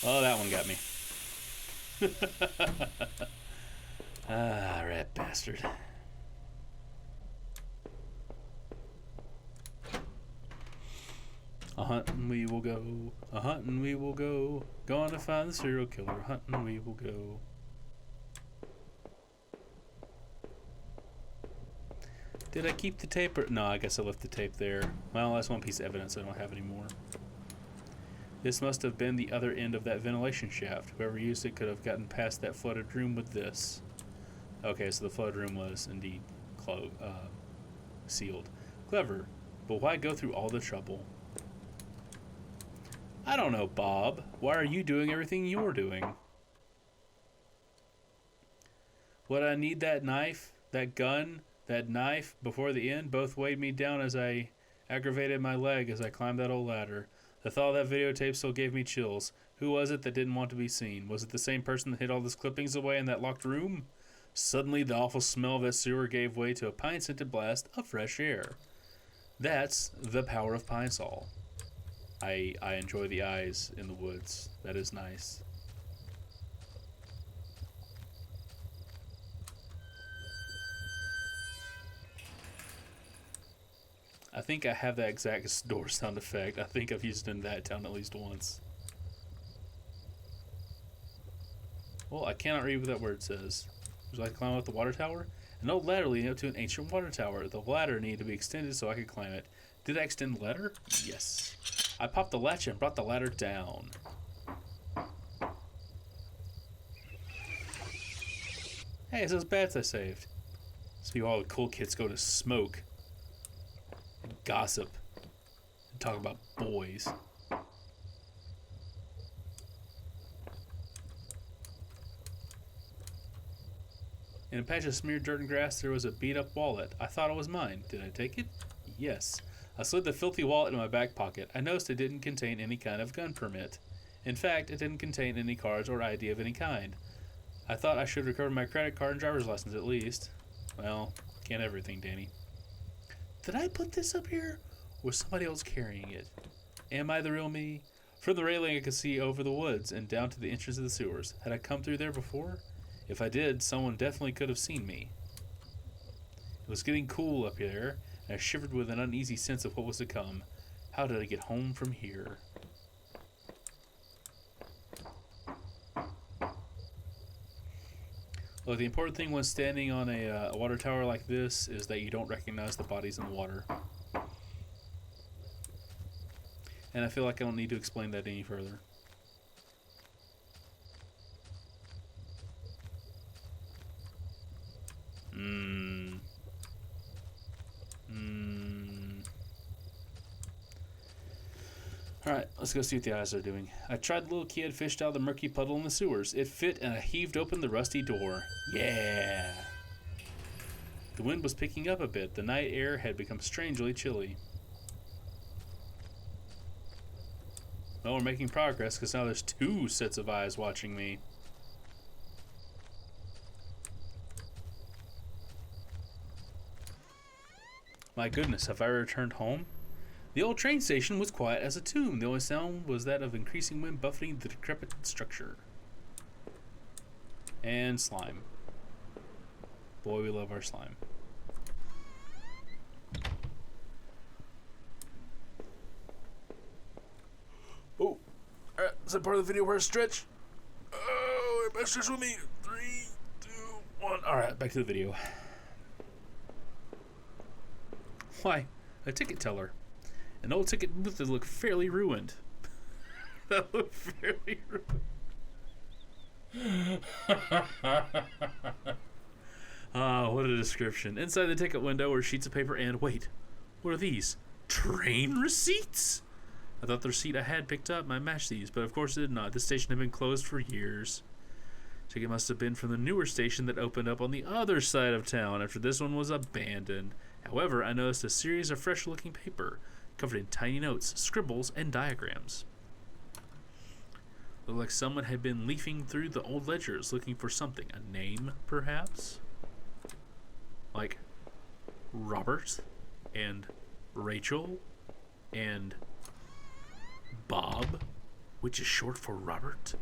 Oh, that one got me. Ah, rat bastard. A hunting we will go, a hunting we will go. Gonna find the serial killer, hunting we will go. Did I keep the tape? Or no, I guess I left the tape there. Well, that's one piece of evidence I don't have anymore. This must have been the other end of that ventilation shaft. Whoever used it could have gotten past that flooded room with this. Okay, so the flooded room was indeed sealed. Clever, but why go through all the trouble? I don't know, Bob. Why are you doing everything you're doing? Would I need that knife, that gun, that knife before the end? Both weighed me down as I aggravated my leg as I climbed that old ladder. The thought of that videotape still gave me chills. Who was it that didn't want to be seen? Was it the same person that hid all those clippings away in that locked room? Suddenly, the awful smell of that sewer gave way to a pine-scented blast of fresh air. That's the power of Pine Sol. I enjoy the eyes in the woods. That is nice. I think I have that exact door sound effect. I think I've used it in THATTOWN at least once. Well, I cannot read what that word says. Would you like to climb up the water tower? An old ladder leading up to an ancient water tower. The ladder needed to be extended so I could climb it. Did I extend the ladder? Yes. I popped the latch and brought the ladder down. Hey, it's those bats I saved. See, all the cool kids go to smoke, and gossip, and talk about boys. In a patch of smeared dirt and grass, there was a beat-up wallet. I thought it was mine. Did I take it? Yes. I slid the filthy wallet in my back pocket. I noticed it didn't contain any kind of gun permit. In fact, it didn't contain any cards or ID of any kind. I thought I should recover my credit card and driver's license at least. Well, can't everything, Danny. Did I put this up here? Or was somebody else carrying it? Am I the real me? From the railing I could see over the woods and down to the entrance of the sewers. Had I come through there before? If I did, someone definitely could have seen me. It was getting cool up there, and I shivered with an uneasy sense of what was to come. How did I get home from here? Look, the important thing when standing on a water tower like this is that you don't recognize the bodies in the water. And I feel like I don't need to explain that any further. Alright, let's go see what the eyes are doing. I tried the little key had fished out of the murky puddle in the sewers. It fit and I heaved open the rusty door. Yeah! The wind was picking up a bit. The night air had become strangely chilly. Well, we're making progress because now there's 2 sets of eyes watching me. My goodness, have I returned home? The old train station was quiet as a tomb. The only sound was that of increasing wind buffeting the decrepit structure. And slime. Boy, we love our slime. Oh, is that part of the video where I stretch? Oh, everybody stretch with me. 3, 2, 1. Alright, back to the video. Why, a ticket teller. An old ticket booth that looked fairly ruined. That looked fairly ruined. Ah, what a description. Inside the ticket window were sheets of paper and, wait, what are these? Train receipts? I thought the receipt I had picked up might match these, but of course it did not. This station had been closed for years. Ticket must have been from the newer station that opened up on the other side of town after this one was abandoned. However, I noticed a series of fresh-looking paper covered in tiny notes, scribbles, and diagrams. Looked like someone had been leafing through the old ledgers looking for something. A name, perhaps? Like Robert and Rachel and Bob which is short for Robert.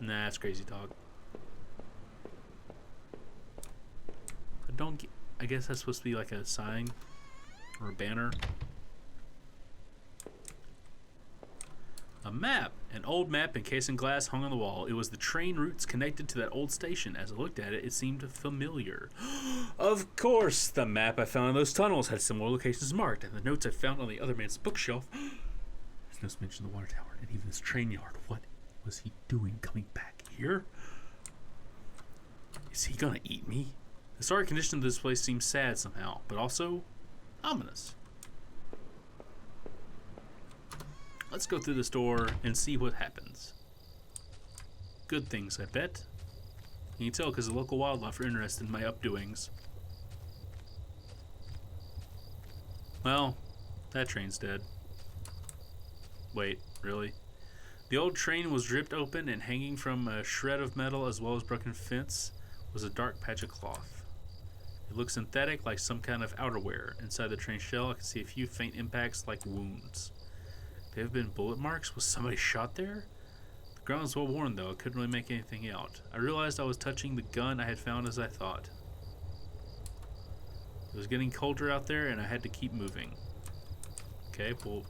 Nah, that's crazy talk. I guess that's supposed to be like a sign or a banner. A map! An old map encased in glass hung on the wall. It was the train routes connected to that old station. As I looked at it, it seemed familiar. Of course! The map I found in those tunnels had similar locations marked, and the notes I found on the other man's bookshelf. There's notes mentioned the water tower and even this train yard. What was he doing coming back here? Is he gonna eat me? The sorry condition of this place seems sad somehow, but also ominous. Let's go through this door and see what happens. Good things, I bet. You can tell because the local wildlife are interested in my updoings. Well, that train's dead. Wait, really? The old train was ripped open, and hanging from a shred of metal as well as broken fence was a dark patch of cloth. It looked synthetic, like some kind of outerwear. Inside the train shell, I could see a few faint impacts like wounds. There have been bullet marks. Was somebody shot there? The ground was well worn, though. I couldn't really make anything out. I realized I was touching the gun I had found as I thought. It was getting colder out there, and I had to keep moving. Okay, well...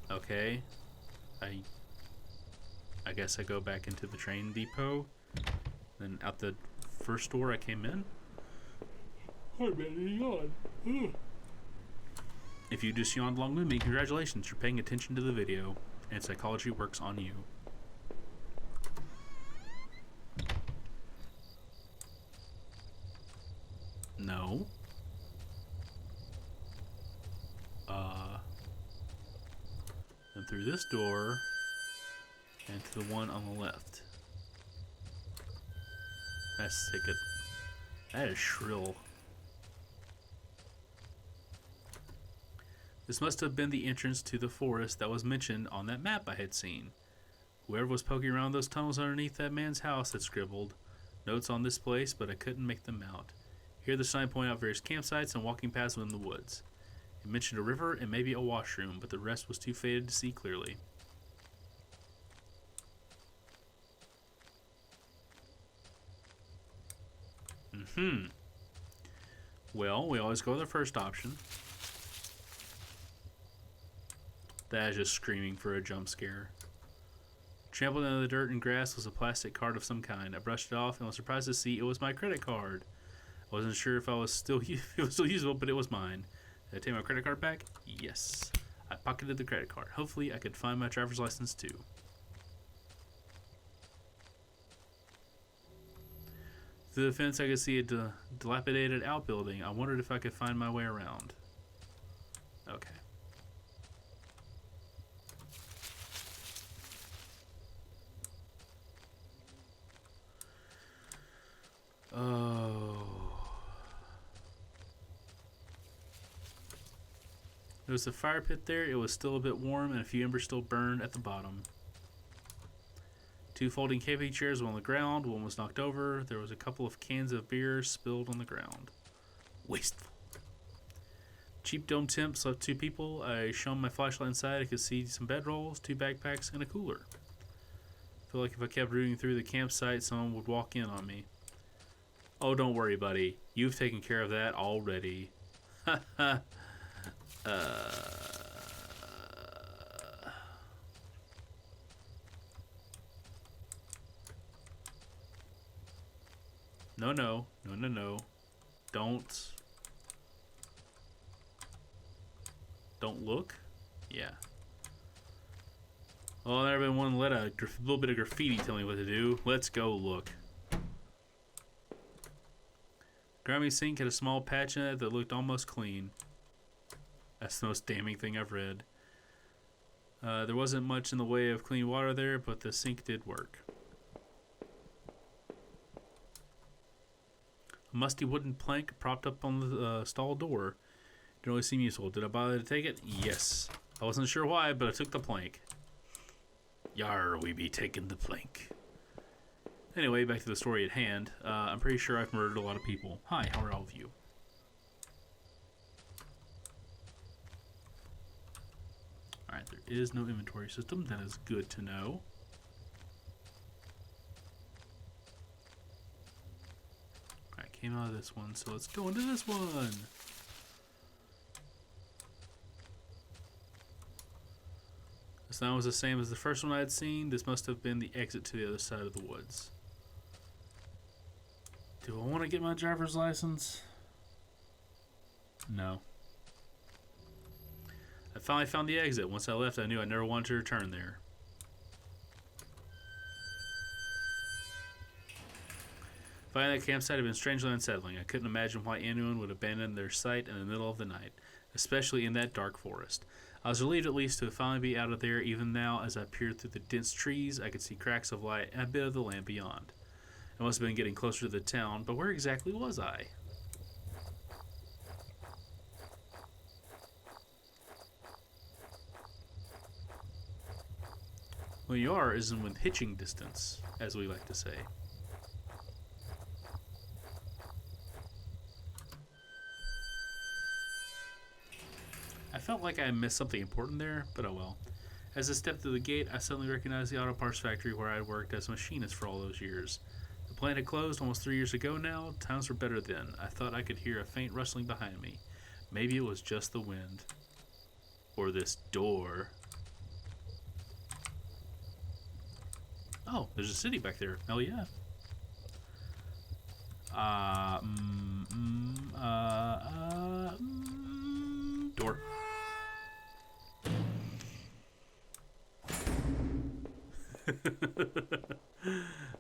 Okay. I guess I go back into the train depot. Then out the first door I came in. I better yawn. If you just yawned along with me, congratulations, you're paying attention to the video, and psychology works on you. No. And through this door, and to the one on the left. That's ticket. That is shrill. This must have been the entrance to the forest that was mentioned on that map I had seen. Whoever was poking around those tunnels underneath that man's house had scribbled notes on this place, but I couldn't make them out. Here the sign pointed out various campsites and walking paths within the woods. It mentioned a river and maybe a washroom, but the rest was too faded to see clearly. Well, we always go with the first option. That is just screaming for a jump scare. Trampled into the dirt and grass was a plastic card of some kind. I brushed it off and was surprised to see it was my credit card. I wasn't sure if it was still usable, but it was mine. Did I take my credit card back? Yes. I pocketed the credit card. Hopefully I could find my driver's license too. Through the fence I could see a dilapidated outbuilding. I wondered if I could find my way around. Okay. Oh. There was a fire pit there. It was still a bit warm, and a few embers still burned at the bottom. Two folding camping chairs were on the ground. One was knocked over. There was a couple of cans of beer spilled on the ground. Wasteful. Cheap dome tent slept two people. I shone my flashlight inside. I could see some bedrolls, two backpacks, and a cooler. I feel like if I kept rooting through the campsite, someone would walk in on me. Oh, don't worry, buddy. You've taken care of that already. Ha ha. No. Don't look? Yeah. Well, I've never been one to let a little bit of graffiti tell me what to do. Let's go look. Grimy sink had a small patch in it that looked almost clean. That's the most damning thing I've read. There wasn't much in the way of clean water there, but the sink did work. A musty wooden plank propped up on the stall door. Didn't really seem useful. Did I bother to take it? Yes. I wasn't sure why, but I took the plank. Yar, we be taking the plank. Anyway, back to the story at hand. I'm pretty sure I've murdered a lot of people. Hi, how are all of you? is no inventory system. That is good to know. Alright, came out of this one, so let's go into this one. This one was the same as the first one I had seen. This must have been the exit to the other side of the woods. Do I want to get my driver's license? No. I finally found the exit. Once I left, I knew I never wanted to return there. Finding that campsite had been strangely unsettling. I couldn't imagine why anyone would abandon their site in the middle of the night, especially in that dark forest. I was relieved at least to finally be out of there. Even now, as I peered through the dense trees, I could see cracks of light and a bit of the land beyond. I must have been getting closer to the town, but where exactly was I? Well, you are is in with hitching distance, as we like to say. I felt like I missed something important there, but oh well. As I stepped through the gate, I suddenly recognized the auto parts factory where I had worked as a machinist for all those years. The plant had closed almost 3 years ago now. Times were better then. I thought I could hear a faint rustling behind me. Maybe it was just the wind. Or this door. Oh, there's a city back there. Hell yeah. Door.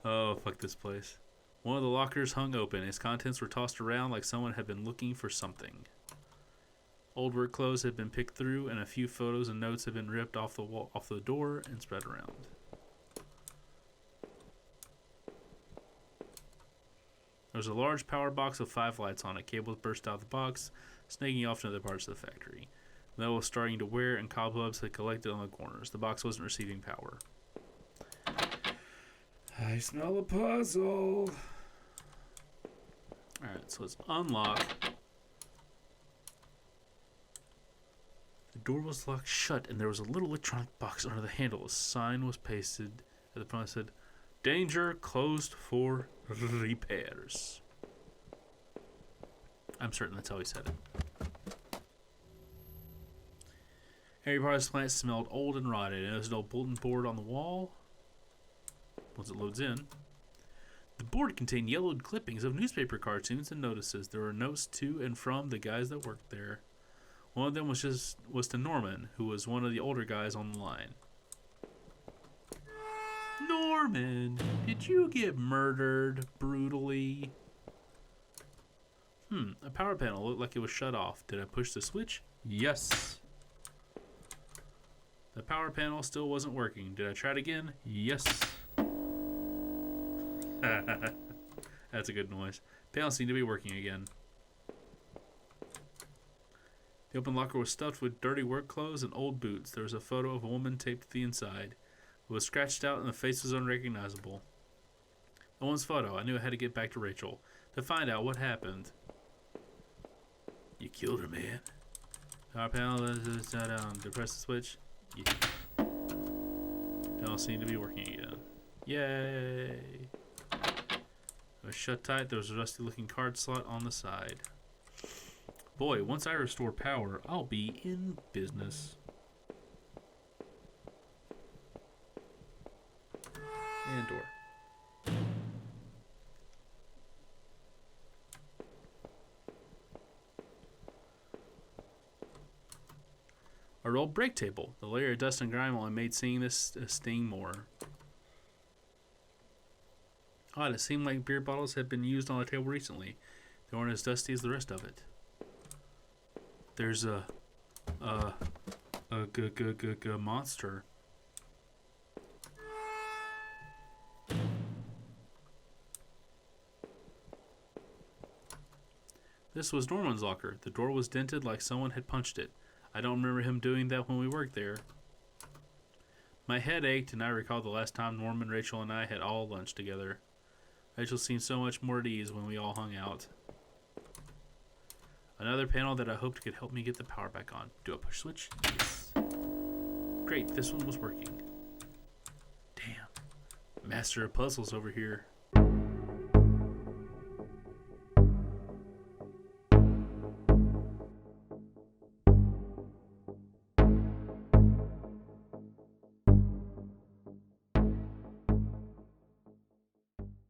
Oh, fuck this place. One of the lockers hung open. Its contents were tossed around like someone had been looking for something. Old work clothes had been picked through, and a few photos and notes had been ripped off the wall, off the door, and spread around. There was a large power box with 5 lights on it. Cables burst out of the box, snaking off to other parts of the factory. The metal was starting to wear, and cobwebs had collected on the corners. The box wasn't receiving power. I smell a puzzle. Alright, so let's unlock. The door was locked shut, and there was a little electronic box under the handle. A sign was pasted at the front that said, "Danger, closed for repairs." I'm certain that's how he said it. Every part of this plant smelled old and rotted, and there was an old bulletin board on the wall. Once it loads in, the board contained yellowed clippings of newspaper cartoons and notices. There were notes to and from the guys that worked there. One of them was to Norman, who was one of the older guys on the line. Norman, did you get murdered brutally? A power panel looked like it was shut off. Did I push the switch? Yes. The power panel still wasn't working. Did I try it again? Yes. That's a good noise. Panel seemed to be working again. The open locker was stuffed with dirty work clothes and old boots. There was a photo of a woman taped to the inside. It was scratched out and the face was unrecognizable. No one's photo. I knew I had to get back to Rachel to find out what happened. You killed her, man. Power panel is down. Depress the switch. Yeah. Panel seemed to be working again. Yay. It was shut tight. There was a rusty looking card slot on the side. Boy, once I restore power, I'll be in business. And door. A rolled brake table. The layer of dust and grime only made seeing this sting more. Odd, it seemed like beer bottles had been used on the table recently. They weren't as dusty as the rest of it. There's a monster. This was Norman's locker. The door was dented like someone had punched it. I don't remember him doing that when we worked there. My head ached, and I recalled the last time Norman, Rachel, and I had all lunch together. Rachel seemed so much more at ease when we all hung out. Another panel that I hoped could help me get the power back on. Do I push switch? Yes. Great, this one was working. Damn. Master of puzzles over here.